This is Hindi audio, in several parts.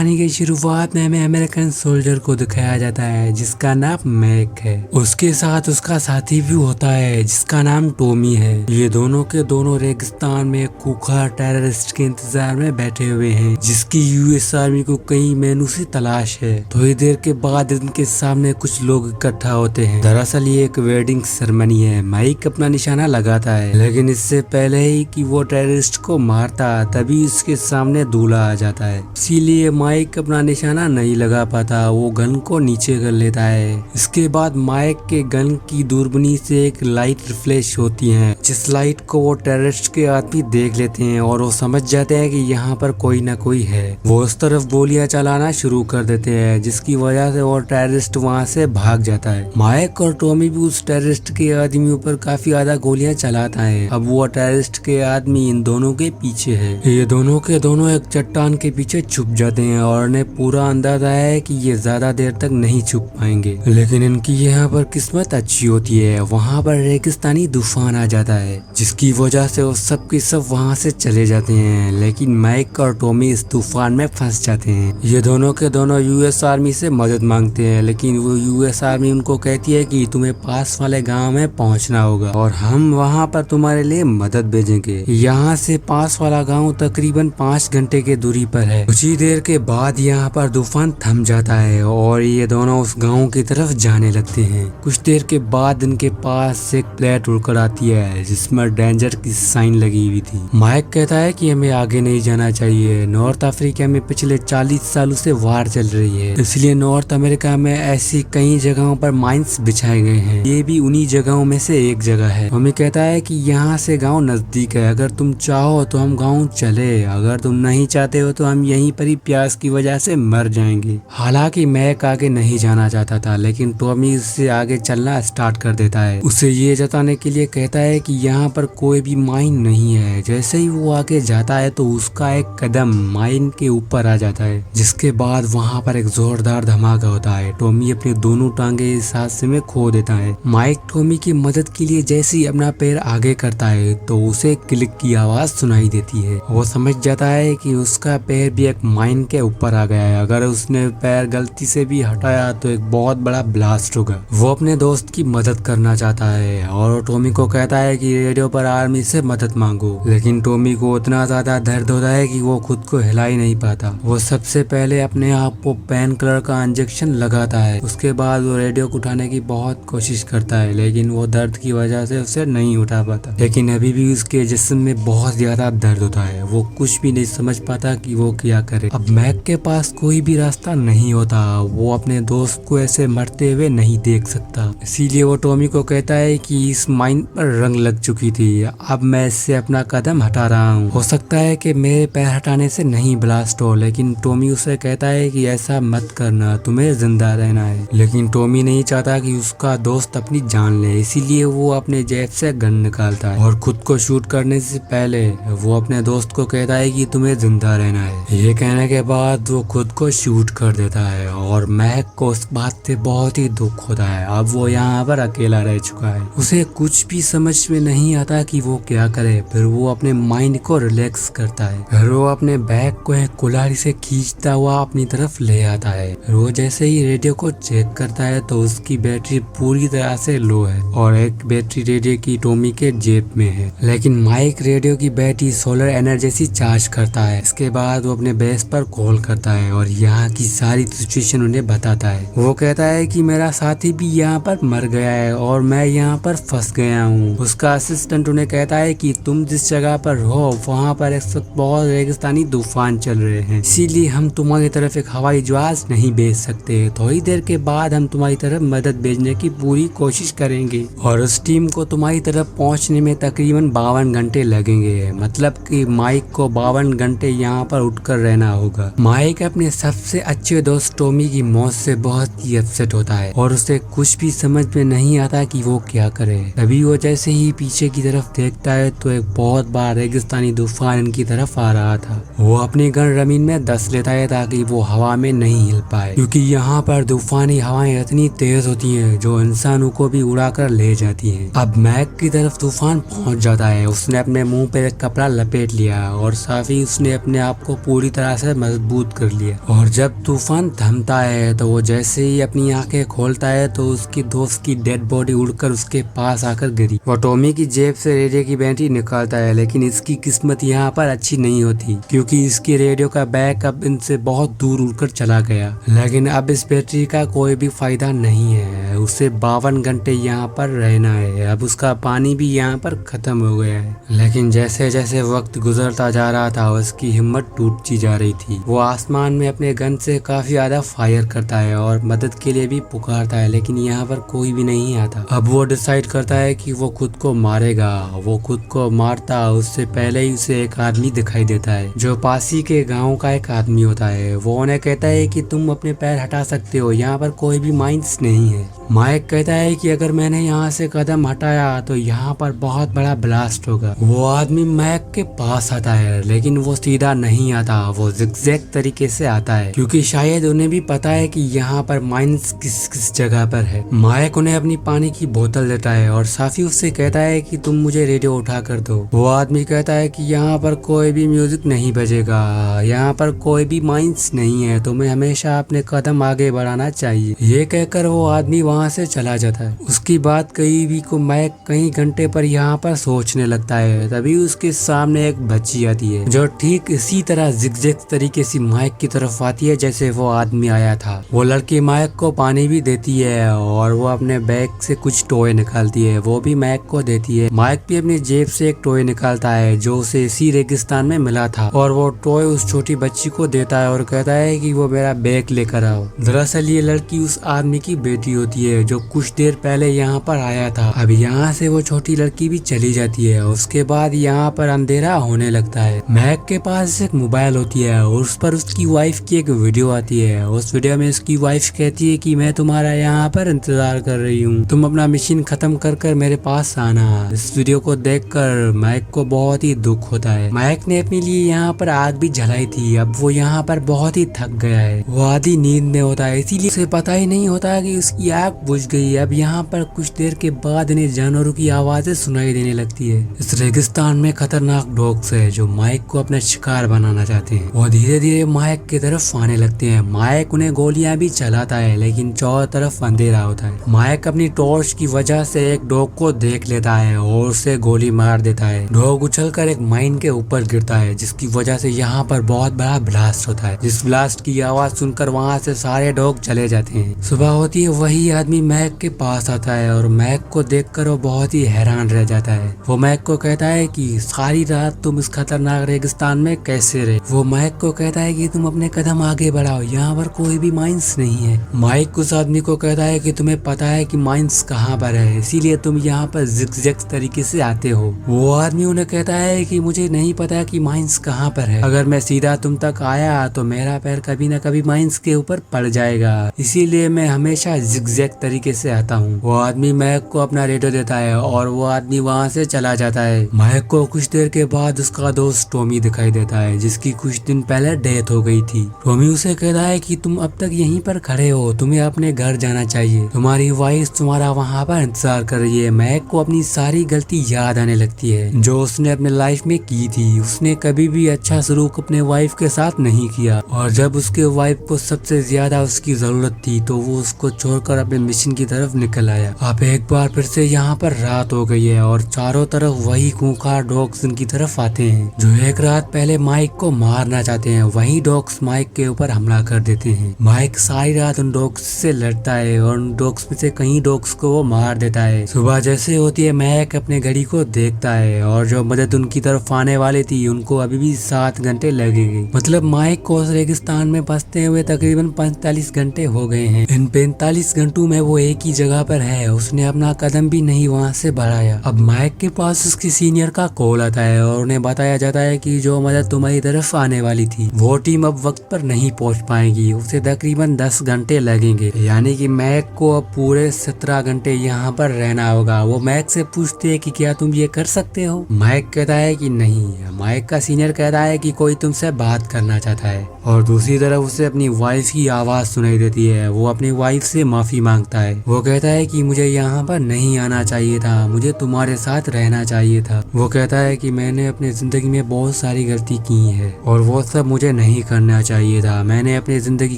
कहानी की शुरुआत में हमें अमेरिकन सोल्जर को दिखाया जाता है जिसका नाम मैक है। उसके साथ उसका साथी भी होता है जिसका नाम टॉमी है। ये दोनों के दोनों रेगिस्तान में खूंखार टेररिस्ट के इंतजार में बैठे हुए हैं जिसकी यूएस आर्मी को कई महीनों से तलाश है। थोड़ी देर के बाद इनके सामने कुछ लोग इकट्ठा होते हैं। दरअसल ये एक वेडिंग सेरेमनी है। माइक अपना निशाना लगाता है लेकिन इससे पहले ही कि वो टेररिस्ट को मारता तभी उसके सामने दूल्हा आ जाता है। इसीलिए माइक अपना निशाना नहीं लगा पाता, वो गन को नीचे कर लेता है। इसके बाद माइक के गन की दूरबीनी से एक लाइट फ्लैश होती है जिस लाइट को वो टेररिस्ट के आदमी देख लेते हैं और वो समझ जाते हैं कि यहाँ पर कोई ना कोई है। वो उस तरफ गोलियां चलाना शुरू कर देते हैं जिसकी वजह से वो टेररिस्ट वहाँ से भाग जाता है। माइक और टॉमी भी उस टेररिस्ट के आदमी ऊपर काफी ज्यादा गोलियां चलाता है। अब वो टेररिस्ट के आदमी इन दोनों के पीछे है। ये दोनों के दोनों एक चट्टान के पीछे छुप जाते हैं और उन्हें पूरा अंदाजा है कि ये ज्यादा देर तक नहीं छुप पाएंगे। लेकिन इनकी यहाँ पर किस्मत अच्छी होती है। वहाँ पर रेगिस्तानी तूफान आ जाता है जिसकी वजह से वो सब के सब वहाँ से चले जाते हैं। लेकिन माइक और टॉमी इस तूफान में फंस जाते हैं। ये दोनों के दोनों यूएस आर्मी से मदद मांगते हैं लेकिन वो यूएस आर्मी उनको कहती है कि तुम्हें पास वाले गाँव में पहुँचना होगा और हम वहाँ पर तुम्हारे लिए मदद भेजेंगे। यहाँ से पास वाला गाँव तकरीबन 5 घंटे के दूरी पर है। कुछ ही देर के बाद यहाँ पर तूफान थम जाता है और ये दोनों उस गांव की तरफ जाने लगते हैं। कुछ देर के बाद इनके पास एक प्लेट उड़कर आती है जिसमें डेंजर की साइन लगी हुई थी। माइक कहता है कि हमें आगे नहीं जाना चाहिए। नॉर्थ अफ्रीका में पिछले 40 सालों से वार चल रही है, इसलिए नॉर्थ अमेरिका में ऐसी कई जगहों पर माइंस बिछाए गए हैं। ये भी उन्हीं जगहों में से एक जगह है। हमें कहता है कि यहाँ से गाँव नजदीक है, अगर तुम चाहो तो हम गाँव चले, अगर तुम नहीं चाहते हो तो हम यहीं पर ही प्यास की वजह से मर जाएंगे। हालांकि मैक आगे नहीं जाना चाहता था लेकिन टॉमी उससे आगे चलना स्टार्ट कर देता है। उसे ये जताने के लिए कहता है कि यहाँ पर कोई भी माइन नहीं है। जैसे ही वो आगे जाता है तो उसका एक कदम माइन के ऊपर आ जाता है जिसके बाद वहाँ पर एक जोरदार धमाका होता है। टॉमी अपनी दोनों टांगे इस हादसे में खो देता है। माइक टॉमी की मदद के लिए जैसे ही अपना पैर आगे करता है तो उसे क्लिक की आवाज सुनाई देती है। वो समझ जाता है कि उसका पैर भी एक माइन के ऊपर आ गया है। अगर उसने पैर गलती से भी हटाया तो एक बहुत बड़ा ब्लास्ट होगा। वो अपने दोस्त की मदद करना चाहता है और टॉमी को कहता है कि रेडियो पर आर्मी से मदद मांगो, लेकिन टॉमी को उतना ज्यादा दर्द होता है कि वो खुद को हिला ही नहीं पाता। वो सबसे पहले अपने आप को पेन किलर का इंजेक्शन लगाता है। उसके बाद वो रेडियो को उठाने की बहुत कोशिश करता है लेकिन वो दर्द की वजह से उसे नहीं उठा पाता। लेकिन अभी भी उसके जिस्म में बहुत ज्यादा दर्द होता है। वो कुछ भी नहीं समझ पाता कि वो क्या करे। अब मैक के पास कोई भी रास्ता नहीं होता। वो अपने दोस्त को ऐसे मरते हुए नहीं देख सकता, इसीलिए वो टॉमी को कहता है कि इस माइन पर रंग लग चुकी थी, अब मैं इससे अपना कदम हटा रहा हूँ। हो सकता है कि मेरे पैर हटाने से नहीं ब्लास्ट हो, लेकिन टॉमी उसे कहता है कि ऐसा मत करना, तुम्हें जिंदा रहना है। लेकिन टॉमी नहीं चाहता कि उसका दोस्त अपनी जान ले, इसीलिए वो अपने जेब से गन निकालता है और खुद को शूट करने से पहले वो अपने दोस्त को कहता है कि तुम्हें जिंदा रहना है। ये कहने के बाद वो खुद को शूट कर देता है और मैक को उस बात से बहुत ही दुख होता है। अब वो यहाँ पर अकेला रह चुका है। उसे कुछ भी समझ में नहीं आता कि वो क्या करे। फिर वो अपने माइंड को रिलैक्स करता है। फिर वो अपने बैग को एक कुल्हाड़ी से खींचता हुआ अपनी तरफ ले आता है। वो जैसे ही रेडियो को चेक करता है तो उसकी बैटरी पूरी तरह से लो है और एक बैटरी रेडियो की टॉमी के जेब में है। लेकिन माइक रेडियो की बैटरी सोलर एनर्जी से चार्ज करता है। इसके बाद वो अपने बेस पर कॉल करता है और यहाँ की सारी सिचुएशन उन्हें बताता है। वो कहता है कि मेरा साथी भी यहाँ पर मर गया है और मैं यहाँ पर फंस गया हूँ। उसका असिस्टेंट उन्हें कहता है कि तुम जिस जगह पर हो वहाँ पर इस वक्त बहुत रेगिस्तानी तूफान चल रहे हैं, इसीलिए हम तुम्हारी तरफ एक हवाई जहाज नहीं भेज सकते। थोड़ी देर के बाद हम तुम्हारी तरफ मदद भेजने की पूरी कोशिश करेंगे और उस टीम को तुम्हारी तरफ पहुँचने में तकरीबन 52 घंटे लगेंगे। मतलब कि माइक को 52 घंटे यहाँ पर उठकर रहना होगा। माइक अपने सबसे अच्छे दोस्त टॉमी की मौत से बहुत ही अपसेट होता है और उसे कुछ भी समझ में नहीं आता कि वो क्या करे। तभी वो जैसे ही पीछे की तरफ देखता है तो एक बहुत बड़ा रेगिस्तानी तूफान इनकी तरफ आ रहा था। वो अपनी गन जमीन में दस लेता है ताकि वो हवा में नहीं हिल पाए, क्योंकि यहाँ पर तूफानी हवाएं इतनी तेज होती हैं जो इंसानों को भी उड़ाकर ले जाती हैं। अब मैक की तरफ तूफान पहुँच जाता है। उसने अपने मुंह पे एक कपड़ा लपेट लिया और साथ ही उसने अपने आप को पूरी तरह से मजबूत कर लिया। और जब तूफान थमता है तो वो जैसे ही अपनी आंखें खोलता है तो उसकी दोस्त की डेड बॉडी उड़कर उसके पास आकर गिरी। वो टॉमी की जेब से रेडियो की बैटरी निकालता है, लेकिन इसकी किस्मत यहाँ पर अच्छी नहीं होती क्योंकि इसकी रेडियो का बैग अब इनसे बहुत दूर उड़कर चला गया। लेकिन अब इस बैटरी का कोई भी फायदा नहीं है, उसे 52 घंटे यहाँ पर रहना है। अब उसका पानी भी यहाँ पर खत्म हो गया है। लेकिन जैसे जैसे वक्त गुजरता जा रहा था उसकी हिम्मत टूटती जा रही थी। वो आसमान में अपने गन से काफी ज्यादा फायर करता है और मदद के लिए भी पुकारता है, लेकिन यहाँ पर कोई भी नहीं आता। अब वो डिसाइड करता है कि वो खुद को मारेगा। वो खुद को मारता उससे पहले ही उसे एक आदमी दिखाई देता है जो पासी के गाँव का एक आदमी होता है। वो उन्हें कहता है कि तुम अपने पैर हटा सकते हो, यहाँ पर कोई भी माइंस नहीं है। माइक कहता है कि अगर मैंने यहाँ से कदम हटाया तो यहाँ पर बहुत बड़ा ब्लास्ट होगा। वो आदमी माइक के पास आता है, लेकिन वो सीधा नहीं आता, वो जिगजैग तरीके से आता है क्योंकि शायद उन्हें भी पता है कि यहाँ पर माइंस किस किस जगह पर है। माइक उन्हें अपनी पानी की बोतल देता है और साफी उससे कहता है कि तुम मुझे रेडियो उठा कर दो। वो आदमी कहता है कि यहाँ पर कोई भी म्यूजिक नहीं बजेगा, यहाँ पर कोई भी माइंस नहीं है, तुम्हें हमेशा अपने कदम आगे बढ़ाना चाहिए। ये कहकर वो आदमी वहाँ से चला जाता है। उसकी बात कही भी को माइक कई घंटे पर यहाँ पर सोचने लगता है। तभी उसके सामने एक बच्ची आती है जो ठीक इसी तरह जिगजैग तरीके से माइक की तरफ आती है जैसे वो आदमी आया था। वो लड़की माइक को पानी भी देती है और वो अपने बैग से कुछ टॉय निकालती है, वो भी माइक को देती है। माइक भी अपनी जेब से एक टॉय निकालता है जो उसे इसी रेगिस्तान में मिला था और वो टॉय उस छोटी बच्ची को देता है और कहता है कि वो मेरा बैग लेकर आओ। दरअसल ये लड़की उस आदमी की बेटी होती है जो कुछ देर पहले यहाँ पर आया था। अब यहाँ से वो छोटी लड़की भी चली जाती है। उसके बाद यहाँ पर अंधेरा होने लगता है। मैक के पास एक मोबाइल होती है और उस पर उसकी वाइफ की एक वीडियो आती है। उस वीडियो में उसकी वाइफ कहती है कि मैं तुम्हारा यहाँ पर इंतजार कर रही हूँ, तुम अपना मिशन खत्म कर कर मेरे पास आना। इस वीडियो को देखकर मैक को बहुत ही दुख होता है। मैक ने अपने लिए यहाँ पर आग भी जलाई थी। अब वो यहाँ पर बहुत ही थक गया है, वो आधी नींद में होता है, इसीलिए उसे पता ही नहीं होता कि उसकी आग बुझ गई। अब यहाँ पर कुछ देर के बाद इन्हें जानवरों की आवाजें सुनाई देने लगती है। इस रेगिस्तान में खतरनाक डॉग्स है जो माइक को अपना शिकार बनाना चाहते हैं। वो धीरे धीरे माइक की तरफ आने लगते हैं। माइक उन्हें गोलियां भी चलाता है, लेकिन चारों तरफ अंधेरा होता है। माइक अपनी टॉर्च की वजह से एक डॉग को देख लेता है और उसे गोली मार देता है। डॉग उछलकर एक माइन के ऊपर गिरता है, जिसकी वजह से यहाँ पर बहुत बड़ा ब्लास्ट होता है। जिस ब्लास्ट की आवाज सुनकर वहाँ से सारे डॉग चले जाते हैं। सुबह होती है, वही आदमी मैक के पास आता है और मैक को देखकर वो बहुत ही हैरान रह जाता है। वो मैक को कहता है कि सारी रात तुम इस खतरनाक रेगिस्तान में कैसे रहे। वो मैक को कहता है कि तुम अपने कदम आगे बढ़ाओ, यहाँ पर कोई भी माइंस नहीं है। माइक उस आदमी को कहता है कि तुम्हें पता है कि माइंस कहाँ पर है, इसीलिए तुम यहाँ पर जिगजैग तरीके से आते हो। वो आदमी उन्हें कहता है कि मुझे नहीं पता कि माइंस कहाँ पर है, अगर मैं सीधा तुम तक आया तो मेरा पैर कभी न कभी माइंस के ऊपर पड़ जाएगा, इसीलिए मैं हमेशा जिगजैग तरीके से आता हूँ। वो आदमी मैक को अपना रेडियो देता है और वो आदमी वहाँ से चला जाता है। मैक को कुछ देर के बाद उसका दोस्त टॉमी दिखाई देता है, जिसकी कुछ दिन पहले डेथ हो गई थी। टॉमी उसे कहता है कि तुम अब तक यहीं पर खड़े हो, तुम्हें अपने घर जाना चाहिए, तुम्हारी वाइफ तुम्हारा वहाँ पर इंतजार कर रही है। मैक को अपनी सारी गलती याद आने लगती है जो उसने अपने लाइफ में की थी। उसने कभी भी अच्छा सलूक अपने वाइफ के साथ नहीं किया और जब उसके वाइफ को सबसे ज्यादा उसकी जरूरत थी तो वो उसको छोड़कर अपने मिशन की तरफ निकल आया। अब एक बार फिर से यहाँ पर रात हो गई है और चारों तरफ वही खूंखार डॉग्स उनकी तरफ आते हैं जो एक रात पहले माइक को मारना चाहते हैं। वही डॉग्स माइक के ऊपर हमला कर देते हैं। माइक सारी रात उन डॉग्स से लड़ता है और उन डॉग्स में से कई डॉग्स को वो मार देता है। सुबह जैसे होती है, माइक अपने घड़ी को देखता है और जो मदद उनकी तरफ आने वाली थी उनको अभी भी 7 घंटे लगेंगे। मतलब माइक को उस रेगिस्तान में बसते हुए तकरीबन 45 घंटे हो गए हैं। इन 45 घंटों में वो एक ही जगह पर है, उसने अपना कदम भी नहीं वहाँ से बढ़ाया। अब माइक के पास उसके सीनियर का कॉल आता है और उन्हें बताया जाता है कि जो मदद तुम्हारी तरफ आने वाली थी वो टीम अब वक्त पर नहीं पहुँच पाएगी, उसे तकरीबन 10 घंटे लगेंगे। यानी कि मैक को अब पूरे 17 घंटे यहाँ पर रहना होगा। वो मैक से पूछते है कि क्या तुम ये कर सकते हो। मैक कहता है कि नहीं। माइक का सीनियर कहता है कि कोई तुमसे बात करना चाहता है और दूसरी तरफ उसे अपनी वाइफ की आवाज सुनाई देती है। वो अपनी वाइफ से माफी मांगता है। वो कहता है कि मुझे यहाँ पर नहीं आना चाहिए था, मुझे तुम्हारे साथ रहना चाहिए था। वो कहता है कि मैंने अपनी जिंदगी में बहुत सारी गलती की है और वो सब मुझे नहीं करना चाहिए था। मैंने अपनी जिंदगी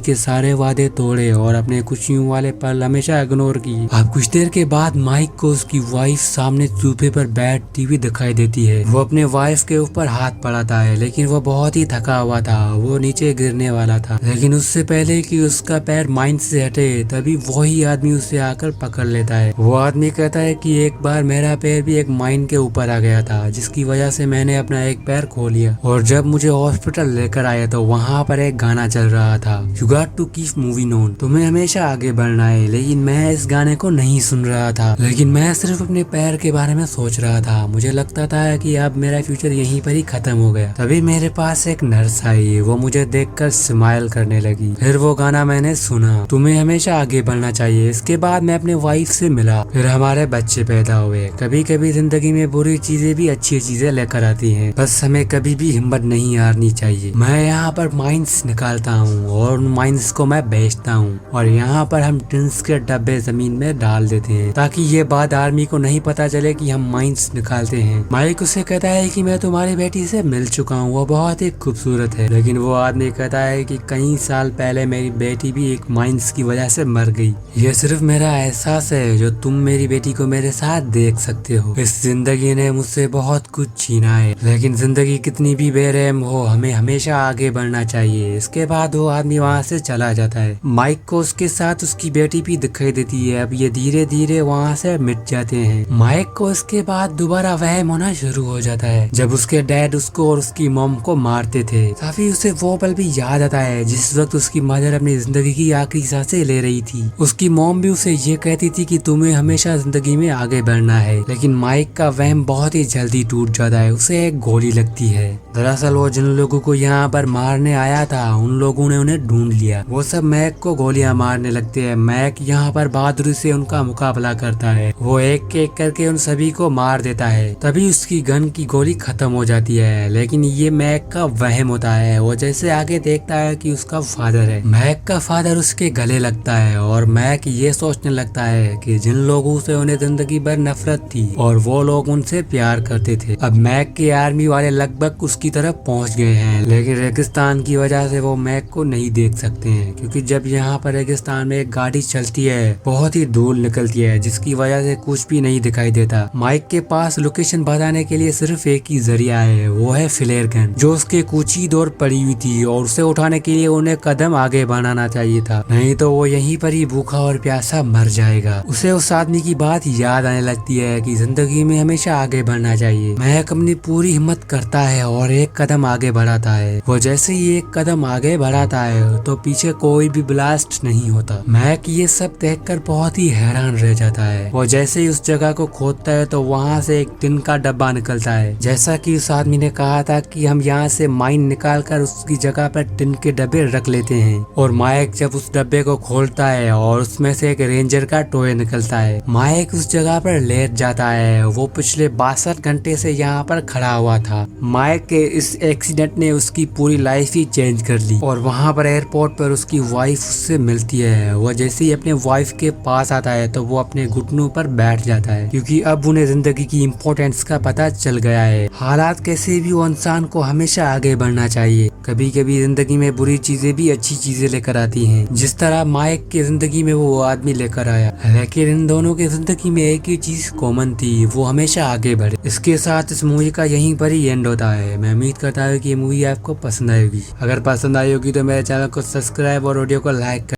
के सारे वादे तोड़े और अपने खुशियों वाले पल हमेशा इग्नोर की। अब कुछ देर के बाद माइक को उसकी वाइफ सामने सोफे पर बैठती हुई दिखाई देती है। वो अपने वाइफ के ऊपर हाथ बढ़ाता है, लेकिन वो बहुत ही थका हुआ था। वो नीचे गिरने वाला था, लेकिन उससे पहले कि उसका पैर माइंड से हटे तभी वही आदमी उसे आकर पकड़ लेता है। वो आदमी कहता है कि एक बार मेरा पैर भी एक माइन के ऊपर आ गया था, जिसकी वजह से मैंने अपना एक पैर खो लिया, और जब मुझे हॉस्पिटल लेकर आया तो वहाँ पर एक गाना चल रहा था, you got to keep moving on, तुम्हें हमेशा आगे बढ़ना है। लेकिन मैं इस गाने को नहीं सुन रहा था, लेकिन मैं सिर्फ अपने पैर के बारे में सोच रहा था। मुझे लगता था कि अब मेरा फ्यूचर यहीं पर ही खत्म हो गया। तभी मेरे पास एक नर्स आई, वो मुझे देखकर स्माइल करने लगी। फिर वो गाना मैंने सुना, तुम्हें हमेशा आगे बढ़ना चाहिए। इसके बाद मैं अपने वाइफ से मिला, फिर हमारे बच्चे पैदा हुए। कभी कभी जिंदगी में बुरी चीजें भी अच्छी चीजें लेकर आती हैं, बस हमें कभी भी हिम्मत नहीं हारनी चाहिए। मैं यहाँ पर माइंस निकालता हूँ और उन माइंस को मैं बेचता हूँ, और यहाँ पर हम टिन्स के डब्बे जमीन में डाल देते हैं ताकि ये बात आर्मी को नहीं पता चले कि हम माइंस निकालते हैं। माइक उसे कहता है कि मैं तुम्हारी बेटी से मिल चुका हूँ, वो बहुत ही खूबसूरत है। लेकिन वो आदमी कहता है कि कई साल पहले मेरी बेटी भी एक माइंस की वजह से मर गई। ये सिर्फ मेरा एहसास है जो तुम मेरी बेटी को मेरे साथ देख सकते हो। इस जिंदगी ने मुझसे बहुत कुछ छीना है, लेकिन जिंदगी कितनी भी बेरहम हो, हमें हमेशा आगे बढ़ना चाहिए। इसके बाद वो आदमी वहाँ से चला जाता है। माइक को उसके साथ उसकी बेटी भी दिखाई देती है। अब ये धीरे धीरे वहाँ से मिट जाते हैं। माइक को इसके बाद दोबारा वहम होना शुरू हो जाता है जब उसके डैड उसको और उसकी मॉम को मारते थे। काफी उसे वो पल भी याद आता है जिस वक्त उसकी मदर अपनी जिंदगी की आखिरी सांसें ले रही थी। उसकी मॉम भी उसे ये कहती थी कि तुम्हें हमेशा जिंदगी में आगे बढ़ना है। लेकिन माइक का वहम बहुत ही जल्दी टूट जाता है, उसे एक गोली लगती है। दरअसल वो जिन लोगों को यहाँ पर मारने आया था उन लोगों ने उन्हें ढूंढ लिया। वो सब मैक को गोलियां मारने लगते हैं। मैक यहाँ पर बहादुरी से उनका मुकाबला करता है। वो एक एक करके उन सभी को मार देता है। तभी उसकी गन की गोली खत्म हो जाती है, लेकिन ये मैक का वहम होता है। वो जैसे आगे देखता है कि उसका फादर है। मैक का फादर उसके गले लगता है और मैक ये सोचने लगता है कि जिन लोगों से उन्हें जिंदगी भर नफरत थी और वो लोग उनसे प्यार करते थे, अब मैक के आर्मी वाले लगभग उसकी तरफ पहुंच गए हैं। लेकिन रेगिस्तान की वजह से वो मैक को नहीं देख सकते हैं, क्योंकि जब यहाँ पर रेगिस्तान में एक गाड़ी चलती है बहुत ही धूल निकलती है, जिसकी वजह से कुछ भी नहीं दिखाई देता। माइक के पास लोकेशन बताने के लिए सिर्फ एक ही जरिया है, वो है फ्लेयर गन, जो उसके कुछ ही दूर पड़ी हुई थी, और उसे उठाने के लिए उन्हें कदम आगे बढ़ाना चाहिए था, नहीं तो वो यहीं पर ही भूखा और प्यासा मर जाएगा। उसे उस आदमी की बात याद आने लगती है कि जिंदगी में हमेशा आगे बढ़ना चाहिए। मैक अपनी पूरी हिम्मत करता है और एक कदम आगे बढ़ाता है। वो जैसे ही एक कदम आगे बढ़ाता है तो पीछे कोई भी ब्लास्ट नहीं होता। मैक ये सब देखकर बहुत ही हैरान रह जाता है। वो जैसे ही उस जगह को खोदता है तो वहाँ से एक टिन का डब्बा निकलता है। जैसा कि उस आदमी ने कहा था कि हम यहाँ से माइन निकाल कर उसकी जगह पर टिन के डब्बे रख लेते हैं। और माइक जब उस डब्बे को खोलता है और उसमें से एक रेंजर का टॉय निकलता है। माइक उस जगह पर लेट जाता है। वो पिछले 62 घंटे से यहाँ पर खड़ा हुआ था। माइक के इस एक्सीडेंट ने उसकी पूरी लाइफ ही चेंज कर ली। और वहाँ पर एयरपोर्ट पर उसकी वाइफ उससे मिलती है। वो जैसे ही अपने वाइफ के पास आता है तो वो अपने घुटनों पर बैठ जाता है, क्योंकि अब उन्हें जिंदगी की इम्पोर्टेंस का पता चल गया है। हालात कैसे भी हो, इंसान को हमेशा आगे बढ़ना चाहिए। कभी कभी जिंदगी में बुरी चीजें भी अच्छी चीजें लेकर आती हैं, जिस तरह माइक की जिंदगी में वो आदमी लेकर आया। लेकिन इन दोनों की जिंदगी में एक ही चीज कॉमन थी, वो हमेशा आगे बढ़े। इसके साथ इस मूवी का यहीं पर ही एंड होता है। मैं उम्मीद करता हूँ कि ये मूवी आपको पसंद आएगी। अगर पसंद आई होगी तो मेरे चैनल को सब्सक्राइब और वीडियो को लाइक